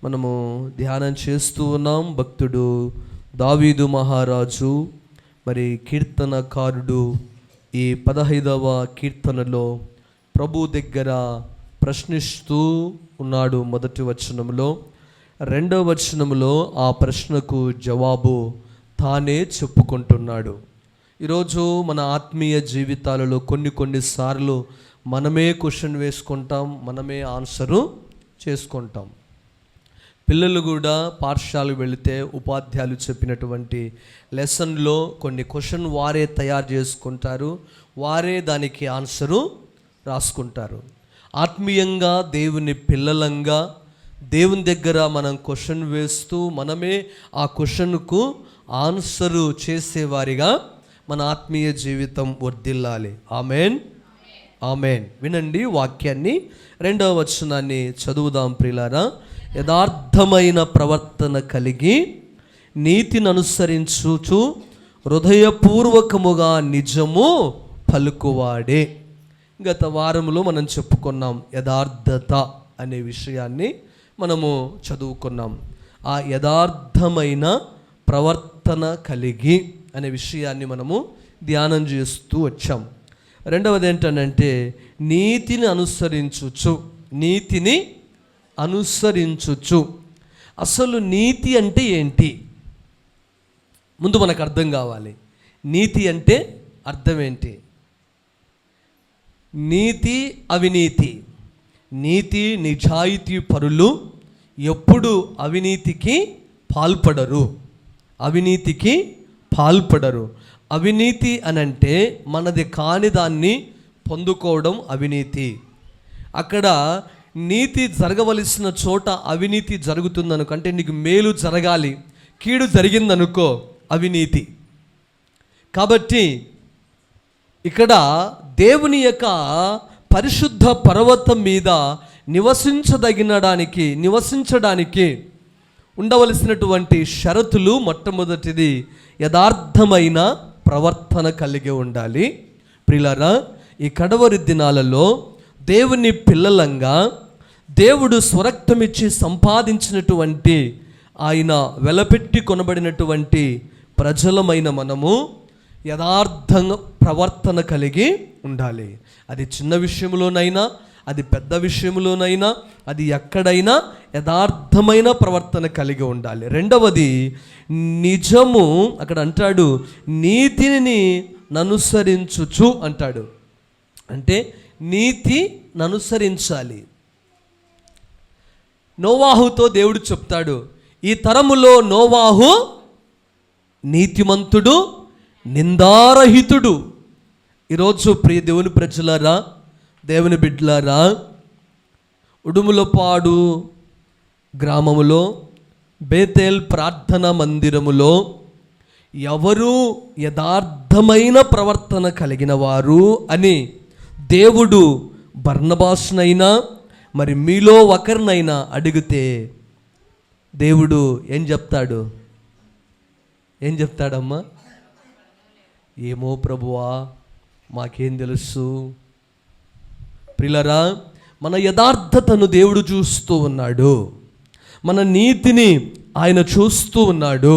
మనము ధ్యానం చేస్తూ ఉన్నాం. భక్తుడు దావీదు మహారాజు మరి కీర్తనకారుడు ఈ 15వ కీర్తనలో ప్రభు దగ్గర ప్రశ్నిస్తూ ఉన్నాడు. మొదటి వచనంలో, రెండవ వచనంలో ఆ ప్రశ్నకు జవాబు తానే చెప్పుకుంటున్నాడు. ఈరోజు మన ఆత్మీయ జీవితాలలో కొన్నిసార్లు మనమే క్వశ్చన్ వేసుకుంటాం, మనమే ఆన్సరు చేసుకుంటాం. పిల్లలు కూడా పాఠశాలకు వెళితే ఉపాధ్యాయులు చెప్పినటువంటి లెసన్లో కొన్ని క్వశ్చన్ వారే తయారు చేసుకుంటారు, వారే దానికి ఆన్సరు రాసుకుంటారు. ఆత్మీయంగా దేవుని పిల్లలంగా దేవుని దగ్గర మనం క్వశ్చన్ వేస్తూ మనమే ఆ క్వశ్చన్కు ఆన్సరు చేసేవారిగా మన ఆత్మీయ జీవితం వర్ధిల్లాలి. Amen, amen. వినండి వాక్యాన్ని, 2వ వచనాన్ని చదువుదాం ప్రియులారా. యథార్థమైన ప్రవర్తన కలిగి నీతిని అనుసరించుచు హృదయపూర్వకముగా నిజము పలుకువాడే. గత వారంలో మనం చెప్పుకున్నాం, యథార్థత అనే విషయాన్ని మనము చదువుకున్నాం. ఆ యథార్థమైన ప్రవర్తన కలిగి అనే విషయాన్ని మనము ధ్యానం చేస్తూ వచ్చాం. రెండవది ఏంటంటే నీతిని అనుసరించుచు, నీతిని అనుసరించుచు. అసలు నీతి అంటే ఏంటి? ముందు మనకు అర్థం కావాలి. నీతి అంటే అర్థం ఏంటి? నీతి, అవినీతి. నీతి నిజాయితీ పరులు ఎప్పుడు అవినీతికి పాల్పడరు, అవినీతికి పాల్పడరు. అవినీతి అనంటే మనది కాని దాన్ని పొందుకోవడం అవినీతి. అక్కడ నీతి జరగవలసిన చోట అవినీతి జరుగుతుందనుకో, అంటే నీకు మేలు జరగాలి, కీడు జరిగిందనుకో, అవినీతి. కాబట్టి ఇక్కడ దేవుని యొక్క పరిశుద్ధ పర్వతం మీద నివసించడానికి ఉండవలసినటువంటి షరతులు, మొట్టమొదటిది యథార్థమైన ప్రవర్తన కలిగి ఉండాలి. ప్రియులారా, ఈ కడవరి దినాలలో దేవుని పిల్లలంగా దేవుడు స్వరక్తమిచ్చి సంపాదించినటువంటి, ఆయన వెలపెట్టి కొనబడినటువంటి ప్రజలమైన మనము యథార్థంగా ప్రవర్తన కలిగి ఉండాలి. అది చిన్న విషయంలోనైనా, అది పెద్ద విషయంలోనైనా, అది ఎక్కడైనా యథార్థమైన ప్రవర్తన కలిగి ఉండాలి. రెండవది నిజము. అక్కడ అంటాడు నీతిని ననుసరించుచు అంటాడు. అంటే నీతి ననుసరించాలి. నోవాహుతో దేవుడు చెప్తాడు, ఈ తరములో నోవాహు నీతిమంతుడు, నిందారహితుడు. ఈరోజు ప్రియ దేవుని ప్రజలారా, దేవుని బిడ్డలారా, ఉడుములపాడు గ్రామములో బేతేల్ ప్రార్థనా మందిరములో ఎవరు యథార్థమైన ప్రవర్తన కలిగిన వారు అని దేవుడు బర్నబాసునైనా మరి మీలో ఒకరినైనా అడిగితే దేవుడు ఏం చెప్తాడమ్మా? ఏమో ప్రభువా, మాకేం తెలుసు. ప్రియులారా, మన యథార్థతను దేవుడు చూస్తూ ఉన్నాడు, మన నీతిని ఆయన చూస్తూ ఉన్నాడు.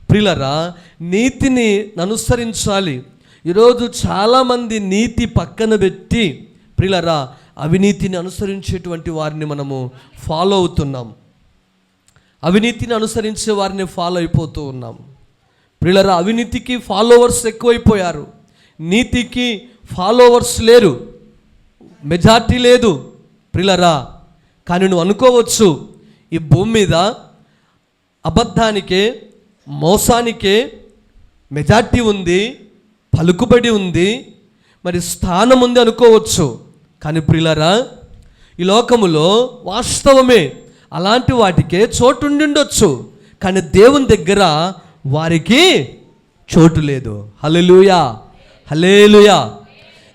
ప్రియులారా, నీతిని అనుసరించాలి. ఈరోజు చాలామంది నీతి పక్కన పెట్టి ప్రియులారా అవినీతిని అనుసరించేటువంటి వారిని మనము ఫాలో అవుతున్నాం, అవినీతిని అనుసరించే వారిని ఫాలో అయిపోతూ ఉన్నాం. ప్రియులారా, అవినీతికి ఫాలోవర్స్ ఎక్కువైపోయారు, నీతికి ఫాలోవర్స్ లేరు, మెజార్టీ లేదు. ప్రియులారా, కానీ నువ్వు అనుకోవచ్చు, ఈ భూమి మీద అబద్ధానికే, మోసానికే మెజార్టీ ఉంది, పలుకుబడి ఉంది, మరి స్థానం ఉంది అనుకోవచ్చు. కానీ ప్రియులారా, ఈ లోకములో వాస్తవమే అలాంటి వాటికే చోటు ఉండిండొచ్చు, కానీ దేవుని దగ్గర వారికి చోటు లేదు. హల్లెలూయా, హల్లెలూయా.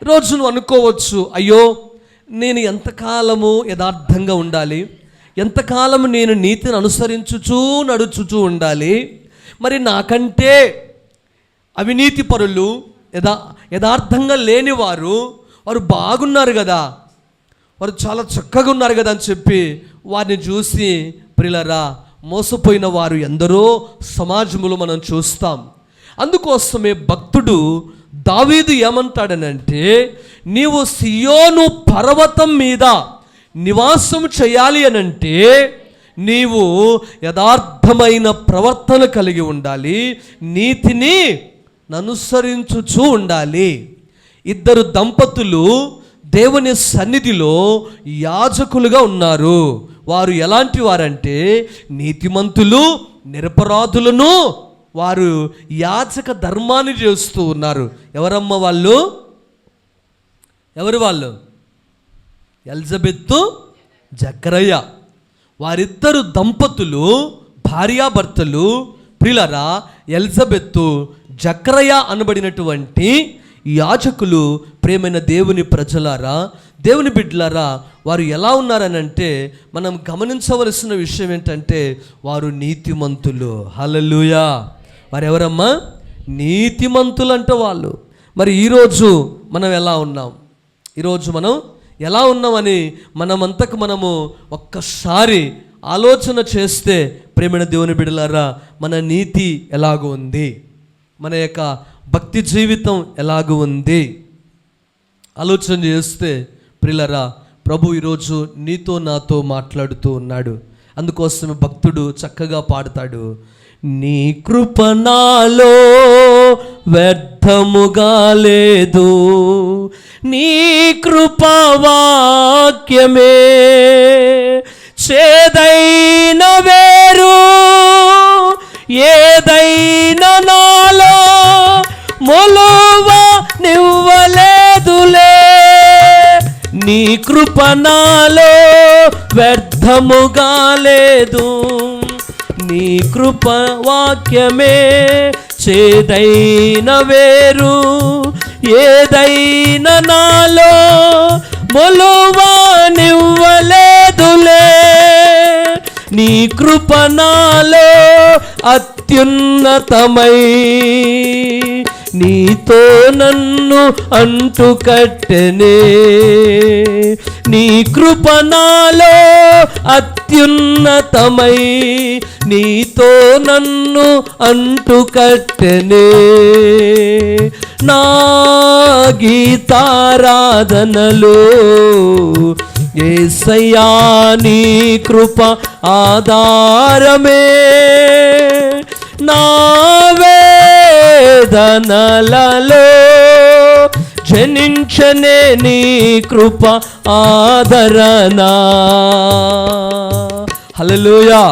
ఈరోజు నువ్వు అనుకోవచ్చు, అయ్యో నేను ఎంతకాలము యథార్థంగా ఉండాలి, ఎంతకాలము నేను నీతిని అనుసరించుచూ నడుచుచూ ఉండాలి, మరి నాకంటే అవినీతి పరులు, యథార్థంగా లేని వారు బాగున్నారు కదా, వారు చాలా చక్కగా ఉన్నారు కదా అని చెప్పి వారిని చూసి ప్రియులారా మోసపోయిన వారు ఎందరో సమాజంలో మనం చూస్తాం. అందుకోసమే భక్తుడు దావీదు ఏమంటాడనంటే, నీవు సియోను పర్వతం మీద నివాసం చేయాలి అనంటే నీవు యథార్థమైన ప్రవర్తన కలిగి ఉండాలి, నీతిని అనుసరించుచూ ఉండాలి. ఇద్దరు దంపతులు దేవుని సన్నిధిలో యాజకులుగా ఉన్నారు. వారు ఎలాంటి వారంటే నీతిమంతులు, నిరపరాధులను వారు యాజక ధర్మాన్ని చేస్తూ ఉన్నారు. ఎవరమ్మ వాళ్ళు? ఎవరు వాళ్ళు? ఎలిజబెత్తు, జకరయ్య. వారిద్దరు దంపతులు భార్యాభర్తలు. ప్రియులారా, ఎలిజబెత్తు, జకరయ్య అనబడినటువంటి యాజకులు. ప్రేమైన దేవుని ప్రజలారా, దేవుని బిడ్డలారా, వారు ఎలా ఉన్నారనంటే మనం గమనించవలసిన విషయం ఏంటంటే వారు నీతిమంతులు. హల్లెలూయా. వారు ఎవరమ్మా? నీతిమంతులు అంట వాళ్ళు. మరి ఈరోజు మనం ఎలా ఉన్నాం? ఈరోజు మనం ఎలా ఉన్నామని మనమంతకు మనము ఒక్కసారి ఆలోచన చేస్తే ప్రేమైన దేవుని బిడ్డలారా, మన నీతి ఎలాగో ఉంది, మన యొక్క భక్తి జీవితం ఎలాగో ఉంది ఆలోచన చేస్తే ప్రియులారా, ప్రభు ఈరోజు నీతో నాతో మాట్లాడుతూ ఉన్నాడు. అందుకోసమే భక్తుడు చక్కగా పాడతాడు, నీ కృప నాలో వ్యర్థముగా లేదు, నీ కృపా వాక్యమే చేదైన వేరు, ఏదైనా నాలో మొలువ నివ్వలేదులే, నీ కృప నాలో వ్యర్థముగా లేదు, నీ కృప వాక్యమే చేదైన వేరు, ఏదైనా నాలో మొలువ నివ్వలేదులే, నీ కృప నాలో అత్యున్నతమై నీతో నన్ను అంటుకట్టెనే, నీ కృప నాలో అత్యున్నతమై నీతో నన్ను అంటుకట్టెనే, నా గీతారాధనలో యేసయ్యా నీ కృప ఆధారమే, నా వేదనలలో జనించనే నీ కృప ఆదరణ. హల్లెలూయా.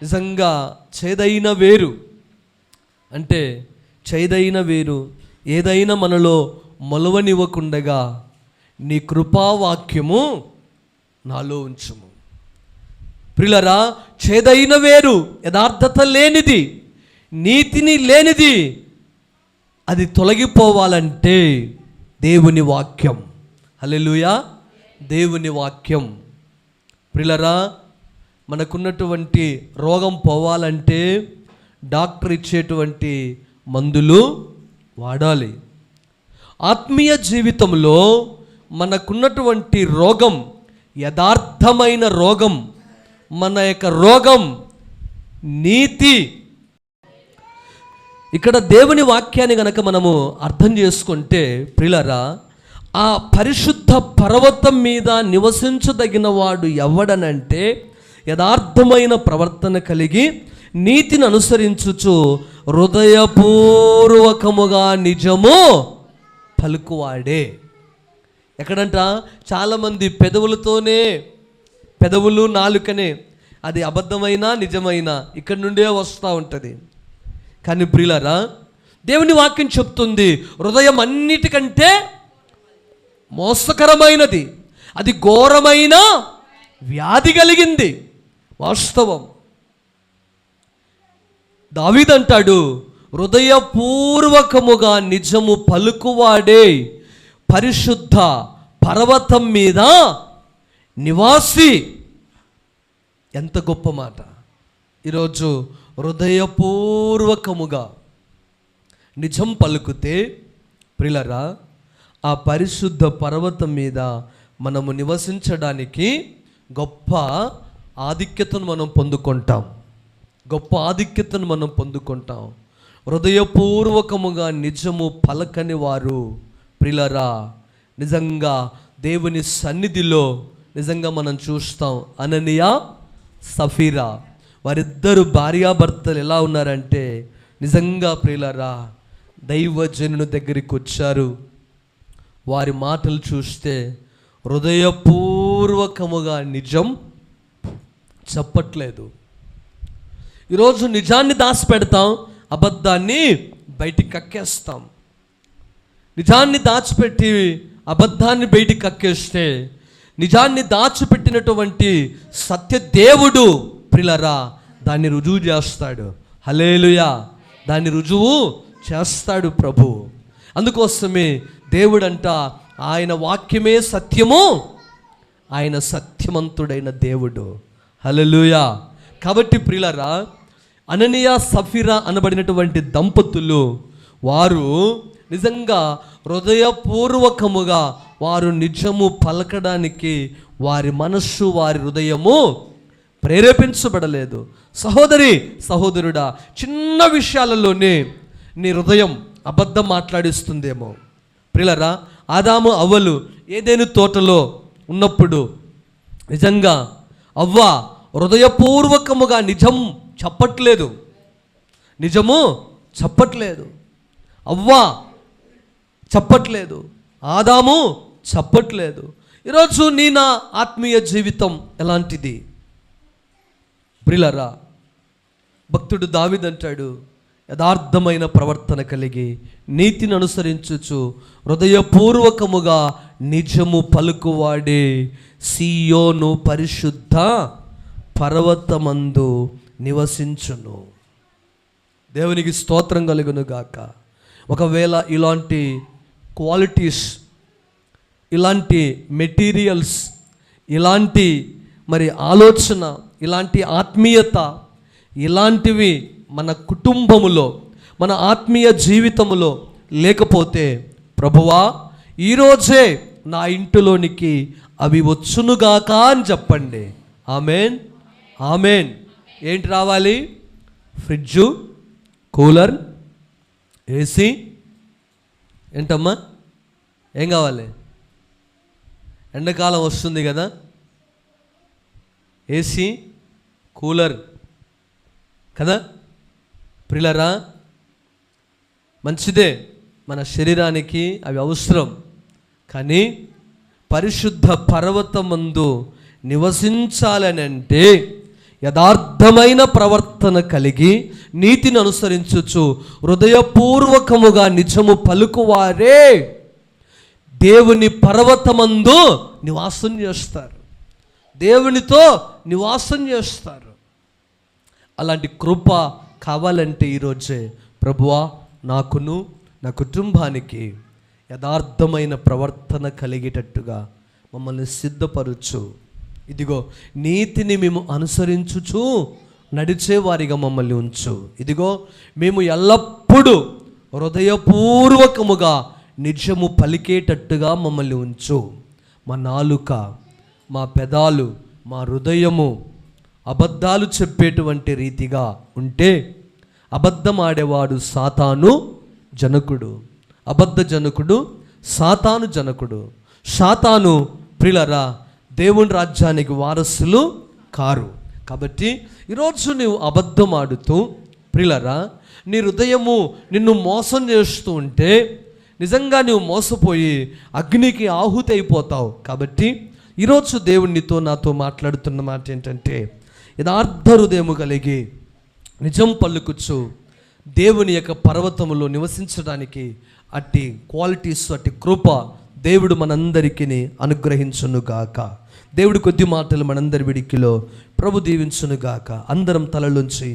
నిజంగా చేదైన వేరు అంటే చేదైన వేరు ఏదైనా మనలో మొలవనివ్వకుండగా నీ కృపావాక్యము నాలో ఉంచుము. ప్రియులారా, చేదైన వేరు యథార్థత లేనిది, నీతిని లేనిది, అది తొలగిపోవాలంటే దేవుని వాక్యం. హల్లెలూయా. దేవుని వాక్యం. ప్రియులారా, మనకున్నటువంటి రోగం పోవాలంటే డాక్టర్ ఇచ్చేటువంటి మందులు వాడాలి. ఆత్మీయ జీవితంలో మనకున్నటువంటి రోగం యథార్థమైన రోగం, మన యొక్క రోగం నీతి. ఇక్కడ దేవుని వాక్యాన్ని గనక మనము అర్థం చేసుకుంటే ప్రియులారా, ఆ పరిశుద్ధ పర్వతం మీద నివసించదగిన వాడు ఎవడనంటే యథార్థమైన ప్రవర్తన కలిగి నీతిని అనుసరించుచు హృదయపూర్వకముగా నిజము పలుకువాడే. ఎక్కడంట? చాలామంది పెదవులతోనే, పెదవులు నాలుకనే, అది అబద్ధమైనా నిజమైనా ఇక్కడి నుండే వస్తూ ఉంటుంది. కానీ ప్రియులారా, దేవుని వాక్యం చెప్తుంది హృదయం అన్నిటికంటే మోసకరమైనది, అది ఘోరమైన వ్యాధి కలిగింది. వాస్తవం. దావీదు అంటాడు, హృదయపూర్వకముగా నిజము పలుకువాడే పరిశుద్ధ పర్వతం మీద నివాసి. ఎంత గొప్ప మాట. ఈరోజు హృదయపూర్వకముగా నిజం పలుకుతే ప్రియులారా, ఆ పరిశుద్ధ పర్వతం మీద మనము నివసించడానికి గొప్ప ఆధిక్యతను మనం పొందుకుంటాం, గొప్ప ఆధిక్యతను మనం పొందుకుంటాం. హృదయపూర్వకముగా నిజము పలకని వారు ప్రియులారా నిజంగా దేవుని సన్నిధిలో నిజంగా మనం చూస్తాం. అననీయ సఫీరా వారిద్దరు భార్యాభర్తలు ఎలా ఉన్నారంటే నిజంగా ప్రియులారా దైవజనుని దగ్గరికి వచ్చారు. వారి మాటలు చూస్తే హృదయపూర్వకముగా నిజం చెప్పట్లేదు. ఈరోజు నిజాన్ని దాచిపెడతాం, అబద్ధాన్ని బయటికి కక్కేస్తాం. నిజాన్ని దాచిపెట్టి అబద్ధాన్ని బయటికి కక్కేస్తే నిజాన్ని దాచిపెట్టినటువంటి సత్యదేవుడు ప్రియులారా దాన్ని రుజువు చేస్తాడు. హల్లెలూయా, దాన్ని రుజువు చేస్తాడు ప్రభు. అందుకోసమే దేవుడంట ఆయన వాక్యమే సత్యము, ఆయన సత్యవంతుడైన దేవుడు. హల్లెలూయా. కాబట్టి ప్రియులారా అననీయ సఫీరా అనబడినటువంటి దంపతులు వారు నిజంగా హృదయపూర్వకముగా వారు నిజము పలకడానికి వారి మనస్సు వారి హృదయము ప్రేరేపించబడలేదు. సహోదరి సహోదరుడా, చిన్న విషయాలలోనే నీ హృదయం అబద్ధం మాట్లాడిస్తుందేమో. ప్రియులారా ఆదాము అవ్వలు ఏదైనా తోటలో ఉన్నప్పుడు నిజంగా అవ్వ హృదయపూర్వకముగా నిజం చెప్పట్లేదు, నిజము చెప్పట్లేదు. అవ్వ చెప్పట్లేదు, ఆదాము చెప్పట్లేదు. ఈరోజు నీ నా ఆత్మీయ జీవితం ఎలాంటిది ప్రియులారా? భక్తుడు దావీదు అంటాడు, యథార్థమైన ప్రవర్తన కలిగి నీతిని అనుసరించుచు హృదయపూర్వకముగా నిజము పలుకువాడే సీయోను పరిశుద్ధ పర్వతమందు నివసించును. దేవునికి స్తోత్రం కలుగును గాక. ఒకవేళ ఇలాంటి క్వాలిటీస్, ఇలాంటి మెటీరియల్స్, ఇలాంటి మరి ఆలోచన, ఇలాంటి ఆత్మీయత, ఇలాంటివి మన కుటుంబములో మన ఆత్మీయ జీవితములో లేకపోతే ప్రభువా ఈరోజే నా ఇంటిలోనికి అవి వచ్చునుగాక అని చెప్పండి. Amen, amen. ఏంటి రావాలి? Fridge, cooler, AC. ఏంటమ్మా ఏం కావాలి? ఎండాకాలం వస్తుంది కదా, ఏసీ, కూలర్ కదా ప్రియులారా. మంచిదే, మన శరీరానికి అవి అవసరం. కానీ పరిశుద్ధ పర్వతమందు నివసించాలని అంటే యథార్థమైన ప్రవర్తన కలిగి నీతిని అనుసరించుచు హృదయపూర్వకముగా నిజము పలుకువారే దేవుని పర్వతమందు నివాసం చేస్తారు, దేవునితో నివాసం చేస్తారు. అలాంటి కృప కావాలంటే ఈరోజే ప్రభువా నాకును నా కుటుంబానికి యథార్థమైన ప్రవర్తన కలిగేటట్టుగా మమ్మల్ని సిద్ధపరచు. ఇదిగో నీతిని మేము అనుసరించుచు నడిచేవారిగా మమ్మల్ని ఉంచు. ఇదిగో మేము ఎల్లప్పుడూ హృదయపూర్వకముగా నిజము పలికేటట్టుగా మమ్మల్ని ఉంచు. మా నాలుక, మా పెదాలు, మా హృదయము అబద్ధాలు చెప్పేటువంటి రీతిగా ఉంటే అబద్ధం ఆడేవాడు సాతాను జనకుడు, అబద్ధ జనకుడు సాతాను జనకుడు. సాతాను ప్రియులారా దేవుని రాజ్యానికి వారసులు కారు. కాబట్టి ఈరోజు నువ్వు అబద్ధం ఆడుతూ ప్రియులారా నీ హృదయము నిన్ను మోసం చేస్తూ ఉంటే నిజంగా నువ్వు మోసపోయి అగ్నికి ఆహుతి అయిపోతావు. కాబట్టి ఈరోజు దేవునితో నాతో మాట్లాడుతున్న మాట ఏంటంటే యథార్థ హృదయము కలిగి నిజం పలుకుచు దేవుని యొక్క పర్వతములో నివసించడానికి అట్టి క్వాలిటీస్, అట్టి కృప దేవుడు మనందరికీ అనుగ్రహించునుగాక. దేవుడి కొద్ది మాటలు మనందరి విడికిలో ప్రభు దీవించునుగాక. అందరం తలలోంచి